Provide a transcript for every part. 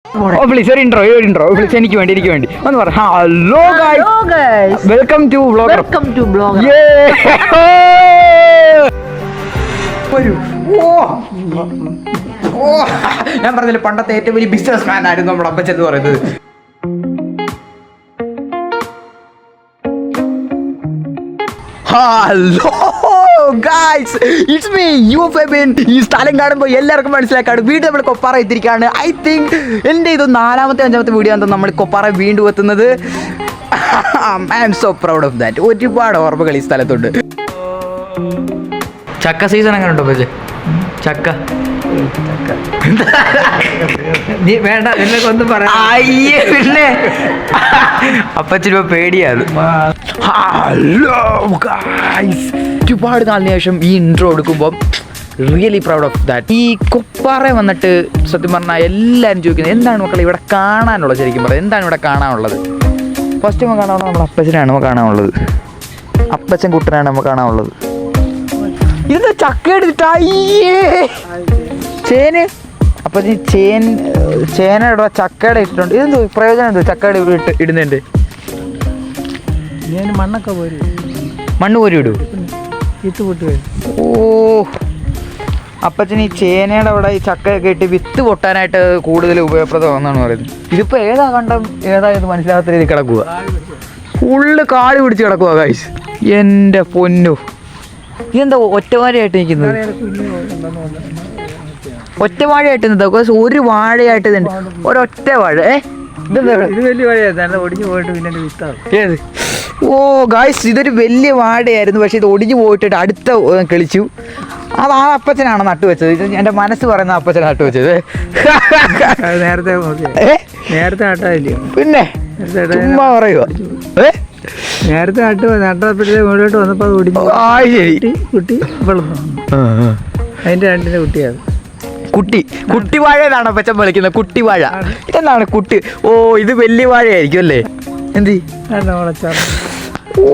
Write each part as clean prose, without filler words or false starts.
Please ഒരു intro please എനിക്ക് വേണ്ടി ഒന്ന് പറ. Hello guys, welcome to vlogger. ഞാൻ പറഞ്ഞില്ല, പണ്ടത്തെ ഏറ്റവും വലിയ ബിസിനസ് മാൻ ആയിരുന്നു നമ്മുടെ അപ്പച്ചൻ എന്ന് പറയുന്നത്. Hello guys, it's me you Febin. ഈ സ്ഥലം കാണുമ്പോൾ എല്ലാവർക്കും മനസ്സിലാക്കാണ് വീണ്ടും നമ്മൾ കൊപ്പാറ എത്തിയിരിക്കുകയാണ്. ഐ തിങ്ക് എൻ്റെ ഇത് 4ാമത്തെ 5ാമത്തെ വീഡിയോ ആണ് നമ്മൾ കൊപ്പാറ വീണ്ടും എത്തുന്നത്. I am so proud of that. ഒരുപാട് ഓർമ്മകൾ ഈ സ്ഥലത്തുണ്ട്. ചക്ക സീസൺ എങ്ങനെ ഉണ്ടോ പക്ഷേ? ചക്ക നീ വേണ്ട, ഒന്നും പറയാ. പിന്നെ അപ്പച്ചിപ്പോ പേടിയാണ്. ഹലോ ഗൈസ്, ഒരുപാട് നാളിന് ശേഷം ഈ ഇൻട്രോ എടുക്കുമ്പോൾ റിയലി പ്രൗഡ് ഓഫ് ദാറ്റ്. ഈ കൊപ്പാറ വന്നിട്ട് സത്യം പറഞ്ഞാൽ എല്ലാവരും ചോദിക്കുന്നത് എന്താണ് മക്കളെ ഇവിടെ കാണാനുള്ളത്? ശരിക്കും പറയാം, എന്താണ് ഇവിടെ കാണാനുള്ളത്? ഫസ്റ്റ് നമ്മൾ കാണാനുള്ളത് നമ്മുടെ അപ്പച്ചനാണ് നമ്മൾ കാണാനുള്ളത്. അപ്പച്ചൻ കുട്ടനാണ് നമ്മൾ കാണാനുള്ളത്. ഇത് ചക്ക എടുത്തിട്ട് ചേന്. അപ്പം ഈ ചേനയുടെ ചക്കയുടെ ഇട്ടിട്ടുണ്ട്. ഇതെന്തോ പ്രയോജനം എന്തോ ചക്കയുടെ ഇടുന്നുണ്ട്? മണ്ണൊക്കെ പോരി, മണ്ണ് പോരി ഇടൂ. വിത്ത് പൊട്ടി. ഓ, അപ്പച്ചന് ഈ ചേനയുടെ അവിടെ ഈ ചക്കയൊക്കെ ഇട്ട് വിത്ത് പൊട്ടാനായിട്ട് കൂടുതൽ ഉപയോഗപ്രദമാണെന്നാണ് പറയുന്നത്. ഇതിപ്പോൾ ഏതാ കണ്ടം ഏതായത് മനസ്സിലാകാത്ത രീതിയിൽ കിടക്കുക. ഫുള്ള് കാട് പിടിച്ച് കിടക്കുക ഗൈസ്. എൻ്റെ പൊന്നു, ഇതെന്താ ഒറ്റവാഴയായിട്ട് നിൽക്കുന്നത്? ഒറ്റവാഴയായിട്ട് നിൽക്കുക. ഒരു വാഴയായിട്ട് ഇതുണ്ട്, ഒരൊറ്റ വാഴ. ഇത് വലിയ വാഴയായിരുന്നു, ഒടിഞ്ഞു പോയിട്ട് പിന്നെ വിത്താണ്. ഏത്? ഓ ഗായ്സ്, ഇതൊരു വലിയ വാഴയായിരുന്നു, പക്ഷെ ഇത് ഒടിഞ്ഞു പോയിട്ട് അടുത്ത കിളിച്ചു. അത് ആ അപ്പച്ചനാണ് നട്ടുവെച്ചത്. ഇത് എൻ്റെ മനസ്സ് പറയുന്ന അപ്പച്ചൻ നട്ടുവെച്ചത്. നേരത്തെ നട്ടായില്ലയോ? പിന്നെ ചുമ്മാ പറയുക. നേരത്തെ നട്ടപ്പോഴത്തെ മുകളിലോട്ട് വന്നപ്പോൾ അത് ഒടിഞ്ഞു. കുട്ടി വളർന്നു. അതിന്റെ രണ്ടിന്റെ കുട്ടിയാണ് കുട്ടി വാഴ എന്നാണ് അപ്പച്ചൻ വിളിക്കുന്നത്. കുട്ടി വാഴ ഇതെന്താണ് കുട്ടി? ഓ, ഇത് വലിയ വാഴയായിരിക്കും അല്ലേ? എന്ത്? ഓ,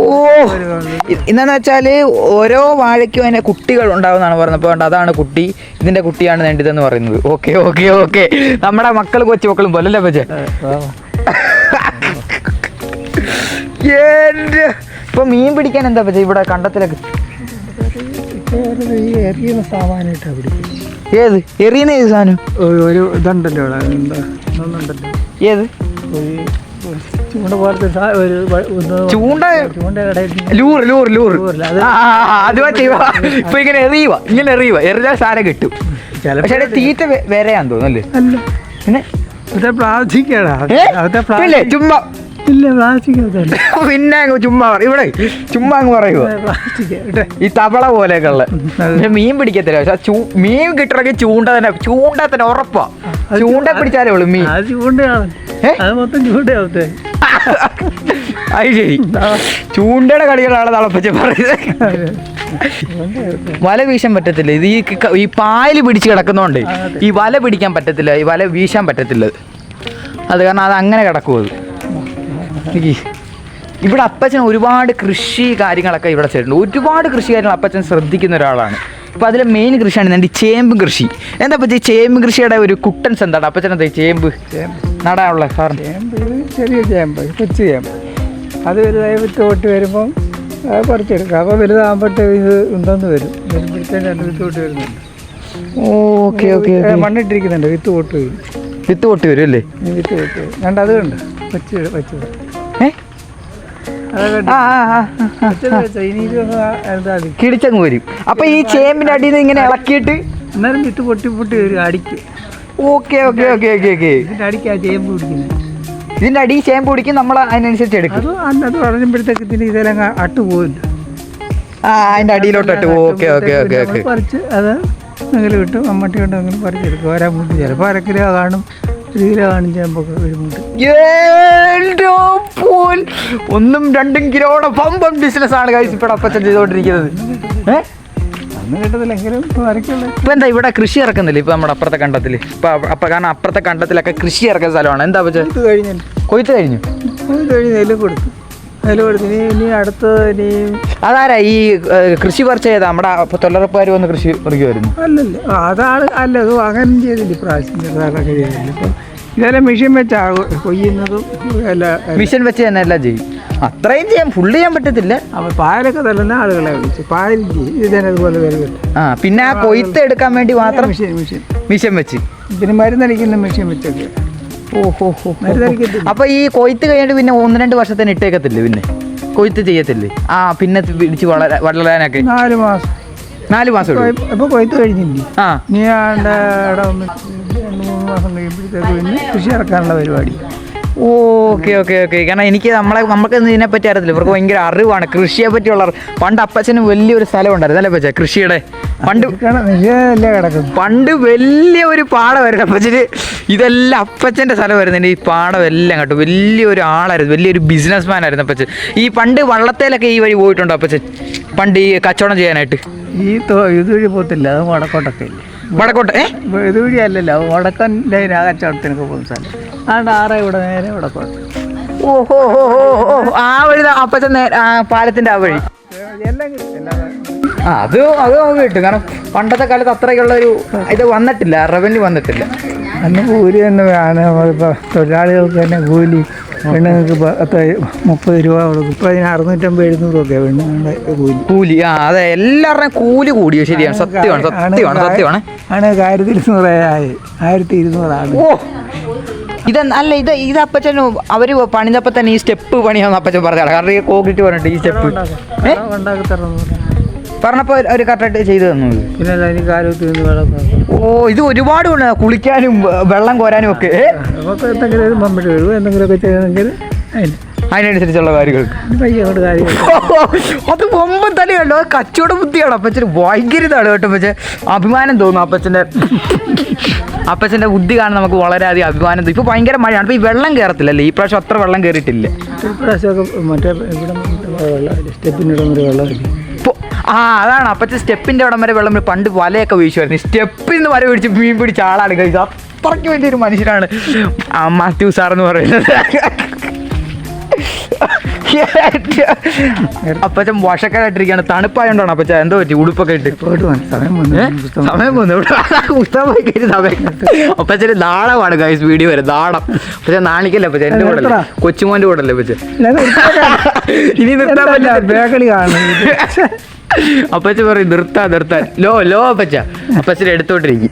എന്താന്ന് വെച്ചാല് ഓരോ വാഴയ്ക്കും അതിന്റെ കുട്ടികൾ ഉണ്ടാവുന്നതാണ് പറഞ്ഞപ്പോൾ അതാണ് കുട്ടി. ഇതിന്റെ കുട്ടിയാണ് വേണ്ടതെന്ന് പറയുന്നത്. ഓക്കെ ഓക്കെ ഓക്കെ, നമ്മുടെ മക്കളും കൊച്ചു മക്കളും പോലല്ലേ അപ്പച്ചൻ? ഇപ്പൊ മീൻ പിടിക്കാൻ എന്താ പറ്റ ഇവിടെ കണ്ടത്തിലൊക്കെ? എറിയുന്ന സാമാനായിട്ടാ പിടിക്കുന്നത്. ഏത് എറിയുന്ന ഏത് സാധനം? ഒരു ഇതുണ്ടല്ലോ ഏത് ചൂണ്ട പോലത്തെ ചൂണ്ട? ലൂറ്. അത് ഇപ്പൊ ഇങ്ങനെ എറിയുക എറിഞ്ഞാൽ സാധനം കിട്ടും. പക്ഷെ തീറ്റ വരെയാന്ന് തോന്നുന്നല്ലേ? അല്ല, പിന്നെ പ്ലാസ്റ്റിക്കാണ്. ചുമ്മാ ഇല്ല, പ്ലാസ്റ്റിക്. പിന്നെ ചുമ്മാ ഇവിടെ ചുമ്മാ അങ്ങ് പറയുക. ഈ തവള പോലെയൊക്കെ ഉള്ള മീൻ പിടിക്കത്തില്ല. പക്ഷെ മീൻ കിട്ടണമെങ്കിൽ ചൂണ്ട തന്നെ ഉറപ്പാ. ചൂണ്ട പിടിച്ചാലേ ഉള്ളു മീൻ. ചൂണ്ടയാണ്, അത് മൊത്തം ചൂണ്ടയാവത്തെ. അത് ശരി, ചൂണ്ടയുടെ കളികളാണ് തളപ്പച്ച പറയുന്നത്. വല വീശാൻ പറ്റത്തില്ല. ഇത് ഈ പായൽ പിടിച്ച് കിടക്കുന്നോണ്ട് ഈ വല പിടിക്കാൻ പറ്റത്തില്ല, ഈ വല വീശാൻ പറ്റത്തില്ല. അത് കാരണം അത് അങ്ങനെ കിടക്കും. ഇവിടെ അപ്പച്ചൻ ഒരുപാട് കൃഷി കാര്യങ്ങളൊക്കെ ഇവിടെ ചെയ്തിട്ടുണ്ട്. ഒരുപാട് കൃഷി കാര്യങ്ങൾ അപ്പച്ചൻ ശ്രദ്ധിക്കുന്ന ഒരാളാണ്. ഇപ്പോൾ അതിലെ മെയിൻ കൃഷിയാണ് എൻ്റെ ഈ ചേമ്പ് കൃഷി. എന്താ പറ്റി ചേമ്പ് കൃഷിയുടെ ഒരു കുട്ടൻസ് എന്താണ് അപ്പച്ചൻ? എന്താ ചേമ്പ് നടാനുള്ള കാരണം? ചേമ്പ് ചെറിയ ചേമ്പ്, കൊച്ചു ചേമ്പ്. അത് വലുതായി വിത്ത് പൊട്ടി വരുമ്പം പറിച്ചെടുക്കാം. അപ്പോൾ വലുതാകുമ്പോഴത്തെ ഇത് ഉണ്ടെന്ന് വരും. വരുമ്പോഴത്തേക്ക് രണ്ട് വിത്ത് പൊട്ടി വരുന്നുണ്ട്. ഓക്കെ ഓക്കെ, മണ്ണിട്ടിരിക്കുന്നുണ്ട്, വിത്ത് പൊട്ടി വരും. വിത്ത് പൊട്ടി വരും അല്ലേ? വിത്ത് പൊട്ടി വരും. രണ്ട് അത് കണ്ട് വെച്ചത് കിടിച്ചങ്ങ് വരും. അപ്പൊ ഈ ചേമ്പിന്റെ അടിയിൽ നിന്ന് ഇങ്ങനെ ഇളക്കിയിട്ട് എന്നാലും വിത്ത് പൊട്ടി വരും അടിക്ക്. Okay okay okay okay okay, ഇതിന്റെ അടിക്കാ ചേമ്പ് പിടിക്കുന്നത്. ഇതിന്റെ അടി ചേമ്പ് പിടിക്കും, നമ്മൾ അതിനനുസരിച്ച് എടുക്കും. അത് വളരുമ്പോഴത്തേക്ക് ഇതിന് ഇതെല്ലാം അട്ട് പോകില്ല. അതിന്റെ അടിയിലോട്ട് ഇട്ട്. ഓക്കെ ഓക്കെ ഓക്കെ ഓക്കെ, പറിച്ച് അത് അങ്ങനെ വിട്ട് മമ്മട്ടി കൊണ്ട് അങ്ങനെ പറിച്ചെടുക്കും. ഓരോ മുട്ട് ചിലപ്പോൾ 1 കിലോ കാണും, 1 കിലോ കാണും ചേമ്പൊക്കെ ഒരു മുട്ട്. 1 2 കിലോയുടെ പമ്പം ബിസിനസ് ആണ് ഗൈസ് ഇപ്പോൾ അപ്പച്ചൻ ചെയ്തുകൊണ്ടിരിക്കുന്നത്. അന്ന് കിട്ടത്തില്ലെങ്കിലും വരയ്ക്കുള്ള. ഇപ്പം എന്താ ഇവിടെ കൃഷി ഇറക്കുന്നില്ല? ഇപ്പം നമ്മുടെ അപ്പുറത്തെ കണ്ടത്തിൽ ഇപ്പം കാരണം അപ്പുറത്തെ കണ്ടത്തിലൊക്കെ കൃഷി ഇറക്കുന്ന സ്ഥലമാണ്. എന്താ പറ്റുക? കൊയ്ത്ത് കഴിഞ്ഞു നെല്ല് കൊടുത്തു. ഇനി അടുത്ത് ഇനി അതാരാ ഈ കൃഷി പറിച്ച ചെയ്താ? നമ്മുടെ തൊഴിലുറപ്പുകാർ വന്ന് കൃഷി പറിക്കുമായിരുന്നു. അല്ലല്ലോ, അതാണ്. അല്ല, അത് അങ്ങനെ ചെയ്തില്ല. ഇപ്രാവശ്യം ചെറുതായിട്ടൊക്കെ ചെയ്തില്ല. ഇപ്പം ഇതെല്ലാം മെഷീൻ വെച്ചാ കൊയ്യുന്നതും എല്ലാം. മിഷൻ വെച്ച് തന്നെ എല്ലാം ചെയ്യും. അത്രയും ചെയ്യാൻ ഫുള്ള് ചെയ്യാൻ പറ്റത്തില്ല. അപ്പോൾ പാലൊക്കെ തള്ളുന്ന ആളുകളെ വിളിച്ച് പാലില്ല ഇതേപോലെ വരുന്നുണ്ട്. പിന്നെ ആ കൊയ്ത്ത് എടുക്കാൻ വേണ്ടി മാത്രം മിഷൻ വെച്ച് പിന്നെ മരുന്നടിക്കുന്ന മെഷീൻ വെച്ചൊക്കെ. ഓഹോ മരുന്നടിക്കത്തില്ല. അപ്പൊ ഈ കൊയ്ത്ത് കഴിഞ്ഞിട്ട് പിന്നെ 1-2 വർഷത്തിന് ഇട്ടേക്കത്തില്ലേ? പിന്നെ കൊയ്ത്ത് ചെയ്യത്തില്ലേ? പിന്നെ പിടിച്ച് വളരാനൊക്കെ 4 മാസം 4 മാസം ഇപ്പോൾ കൊയ്ത്ത് കഴിഞ്ഞില്ലേ? നീ ആണ്ട് അവിടെ 2-3 മാസം കഴിയുമ്പോഴത്തേക്ക് പിന്നെ കൃഷി ഇറക്കാനുള്ള പരിപാടി. ഓക്കെ കാരണം എനിക്ക് നമുക്ക് ഇതിനെപ്പറ്റി അറിയത്തില്ല. ഇവർക്ക് ഭയങ്കര അറിവാണ് കൃഷിയെ പറ്റിയുള്ള. പണ്ട് അപ്പച്ചന് വലിയൊരു സ്ഥലം ഉണ്ടായിരുന്നു അല്ലേ പച്ച? കൃഷിയുടെ പണ്ട് വലിയൊരു പാടമായിരുന്നു അപ്പച്ചന്. ഇതെല്ലാം അപ്പച്ചൻ്റെ സ്ഥലമായിരുന്നു. ഈ പാടം എല്ലാം കേട്ടോ. വലിയൊരു ആളായിരുന്നു, വലിയൊരു ബിസിനസ് മാൻ ആയിരുന്നു അപ്പച്ചൻ. ഈ പണ്ട് വള്ളത്തേലൊക്കെ ഈ വഴി പോയിട്ടുണ്ടോ അപ്പച്ചൻ? പണ്ട് ഈ കച്ചവടം ചെയ്യാനായിട്ട് ഈ ഇതുവഴി പോകത്തില്ല, അത് വടക്കോട്ടൊക്കെ ഇല്ലേ? വടക്കോട്ടെ ഇതുവഴി അല്ലല്ലോ, വടക്കൻ ലൈൻ ആ കച്ചവടത്തിനൊക്കെ പോകുന്ന സ്ഥലം. അതുകൊണ്ട് ആറ് ഇവിടെ നേരെ വടക്കോട്ട്. ഓഹോ ആ വഴി അപ്പച്ചൻ പാലത്തിൻ്റെ ആ വഴി എല്ലാം കിട്ടും. അത് കിട്ടും. കാരണം പണ്ടത്തെ കാലത്ത് അത്രയ്ക്കുള്ള ഒരു ഇത് വന്നിട്ടില്ല, റവന്യൂ വന്നിട്ടില്ല. അന്ന് കൂലി തന്നെ ഇപ്പോൾ തൊഴിലാളികൾക്ക് തന്നെ കൂലി. പെണ്ണുങ്ങൾക്ക് 30 രൂപ കൊടുക്കും. ഇപ്പോൾ അതിന് 650-700 ഒക്കെ പെണ്ണുങ്ങളുടെ കൂലി. അതെ, എല്ലാവരുടെയും കൂലി കൂടിയോ? ശരിയാണ്, സത്യമാണ്. ആണ് 1200 ആണ്. ഓ ഇത് അപ്പച്ചൻ അവര് പണിതപ്പോ തന്നെ ഈ സ്റ്റെപ്പ് പണിയാന്ന് അപ്പച്ചൻ പറഞ്ഞാണ്. കാരണം ഈ കോൺക്രീറ്റ് പറഞ്ഞിട്ട് ഈ സ്റ്റെപ്പ് പറഞ്ഞപ്പോ ഒരു കറക്റ്റായിട്ട് ചെയ്തു തന്നു. പിന്നെ എനിക്ക് കാലത്ത് വെള്ളം. ഇത് ഒരുപാട് കുളിക്കാനും വെള്ളം കോരാനും ഒക്കെ നമുക്ക് എന്തെങ്കിലും മമ്മിട്ട് വരും, എന്തെങ്കിലുമൊക്കെ ചെയ്യണമെങ്കിൽ അതിനനുസരിച്ചുള്ള കാര്യങ്ങൾ. അത് ഒമ്പം തന്നെ കണ്ടോ, കച്ചവട ബുദ്ധിയാണ് അപ്പച്ചന്. ഭയങ്കര ഇതാണ് കേട്ടോ. പക്ഷേ അഭിമാനം തോന്നും അപ്പച്ചൻ്റെ ബുദ്ധി കാണാൻ നമുക്ക് വളരെയധികം അഭിമാനം തോന്നും. ഇപ്പോൾ ഭയങ്കര മഴയാണ്. ഇപ്പോൾ ഈ വെള്ളം കയറത്തില്ലല്ലേ? ഈ പ്രാവശ്യം അത്ര വെള്ളം കയറിയിട്ടില്ല. ഇപ്രാവശ്യമൊക്കെ മറ്റേ ഇവിടെ സ്റ്റെപ്പിൻ്റെ ഇടം വരെ വെള്ളമില്ല. അതാണ് അപ്പച്ചൻ സ്റ്റെപ്പിൻ്റെ ഇടം വരെ വെള്ളം. പണ്ട് വലയൊക്കെ വീശുമായിരുന്നു. സ്റ്റെപ്പിൽ നിന്ന് വല പിടിച്ച് മീൻ പിടിച്ച ആളാണ് കഴിച്ചത്. അത്രയ്ക്ക് വലിയൊരു മനുഷ്യനാണ് മാത്യു സാർ എന്ന് പറയുന്നത്. അപ്പച്ചൻ വശക്കാരായിട്ടിരിക്കുകയാണ്. തണുപ്പായോണ്ടാണ് അപ്പച്ച എന്തോ പറ്റി? ഉടുപ്പൊക്കെ ഇട്ട് സമയം പോകുന്നു. പുസ്തകമായി കയറി സമയം. അപ്പച്ചന് നാളമാണ് ഗൈസ് വീഡിയോ വരെ. നാണം പക്ഷെ നാണിക്കല്ലേ അപ്പച്ച? എൻ്റെ കൂടെ അല്ലേ, കൊച്ചുമോൻ്റെ കൂടെ അല്ലേ അപ്പച്ച? ഇനി നിർത്താൻ പറ്റില്ല, ബേക്കറി കാണുന്നു. അപ്പച്ച പറയും നിർത്താൻ. ലോ അപ്പച്ച. അപ്പച്ചനെ എടുത്തോണ്ടിരിക്കും.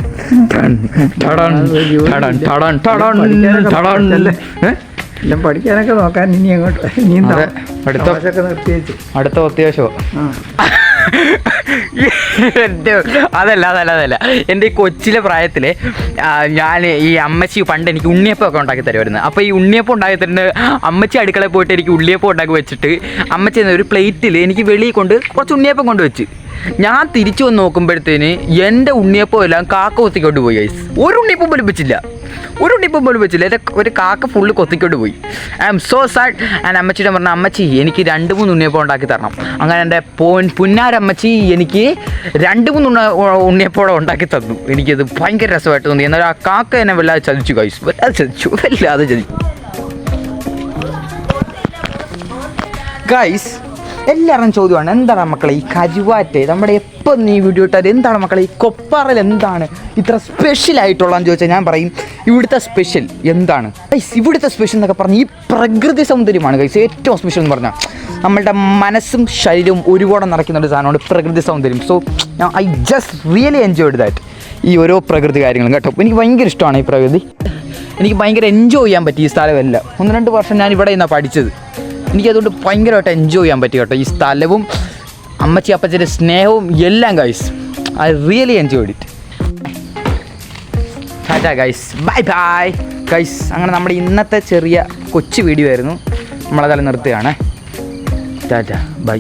എല്ലാം പഠിക്കാനൊക്കെ നോക്കാൻ ഇനി അങ്ങോട്ട് അടുത്ത അത്യാവശ്യമോ? അതല്ല എൻ്റെ ഈ കൊച്ചിലെ പ്രായത്തിൽ ഞാൻ ഈ അമ്മച്ചി പണ്ട് എനിക്ക് ഉണ്ണിയപ്പമൊക്കെ ഉണ്ടാക്കി തരുമായിരുന്നു. അപ്പോൾ ഈ ഉണ്ണിയപ്പം ഉണ്ടാക്കി തരുന്നത് അമ്മച്ചി അടുക്കളയിൽ പോയിട്ട് എനിക്ക് ഉണ്ണിയപ്പം ഉണ്ടാക്കി വെച്ചിട്ട് അമ്മച്ചി ഒരു പ്ലേറ്റിൽ എനിക്ക് വെളിയിൽ കൊണ്ട് കുറച്ച് ഉണ്ണിയപ്പം കൊണ്ട് വെച്ച് ഞാൻ തിരിച്ചു വന്ന് നോക്കുമ്പോഴത്തേന് എൻ്റെ ഉണ്ണിയപ്പം എല്ലാം കാക്ക കൊത്തിക്കൊണ്ട് പോയി. ഗൈസ് ഒരു ഉണ്ണിയപ്പം പോലും വെച്ചില്ല. എൻ്റെ ഒരു കാക്ക ഫുള്ള് കൊത്തിക്കൊണ്ട് പോയി. I am so sad. And അമ്മച്ചിയുടെ പറഞ്ഞ അമ്മച്ചി എനിക്ക് 2-3 ഉണ്ണിയപ്പം ഉണ്ടാക്കി തരണം. അങ്ങനെ എൻ്റെ പുന്നാരമ്മച്ചി എനിക്ക് 2-3 ഉണ്ണിയപ്പോടെ ഉണ്ടാക്കി തന്നു. എനിക്കത് ഭയങ്കര രസമായിട്ട് തോന്നി. എന്നാൽ ആ കാക്ക എന്നെ വല്ലാതെ ചതിച്ചു ഗൈസ്, വല്ലാതെ ചതിച്ചു ഗൈസ്. എല്ലാവരും ചോദ്യമാണ്, എന്താണ് മക്കളെ ഈ കരുവാറ്റ് നമ്മുടെ എപ്പോൾ നീ വീഡിയോ ഇട്ടാൽ എന്താണ് മക്കളെ ഈ കൊപ്പാറൽ എന്താണ് ഇത്ര സ്പെഷ്യലായിട്ടുള്ളതെന്ന് ചോദിച്ചാൽ ഞാൻ പറയും ഇവിടുത്തെ സ്പെഷ്യൽ എന്താണ് ഗൈസ്? ഇവിടുത്തെ സ്പെഷ്യൽ എന്നൊക്കെ പറഞ്ഞാൽ ഈ പ്രകൃതി സൗന്ദര്യമാണ് ഗൈസ് ഏറ്റവും സ്പെഷ്യൽ എന്ന് പറഞ്ഞാൽ. നമ്മളുടെ മനസ്സും ശരീരവും ഒരുപാട് നിറയ്ക്കുന്ന ഒരു സാധനമാണ് പ്രകൃതി സൗന്ദര്യം. So I just really enjoyed that. ഈ ഓരോ പ്രകൃതി കാര്യങ്ങളും കേട്ടോ. എനിക്ക് ഭയങ്കര ഇഷ്ടമാണ് ഈ പ്രകൃതി. എനിക്ക് ഭയങ്കര എൻജോയ് ചെയ്യാൻ പറ്റി ഈ സ്ഥലമെല്ലാം. 1-2 വർഷം ഞാൻ ഇവിടെ നിന്നാണ് പഠിച്ചത്. എനിക്കതുകൊണ്ട് ഭയങ്കരമായിട്ട് എൻജോയ് ചെയ്യാൻ പറ്റി കേട്ടോ. ഈ സ്ഥലവും അമ്മച്ചി അപ്പച്ചൻ്റെ സ്നേഹവും എല്ലാം guys. I really enjoyed it. Tata guys, bye guys. അങ്ങനെ നമ്മുടെ ഇന്നത്തെ ചെറിയ കൊച്ചു വീഡിയോ ആയിരുന്നു. നമ്മളതല്ല നിർത്തുകയാണ്. Tata bye.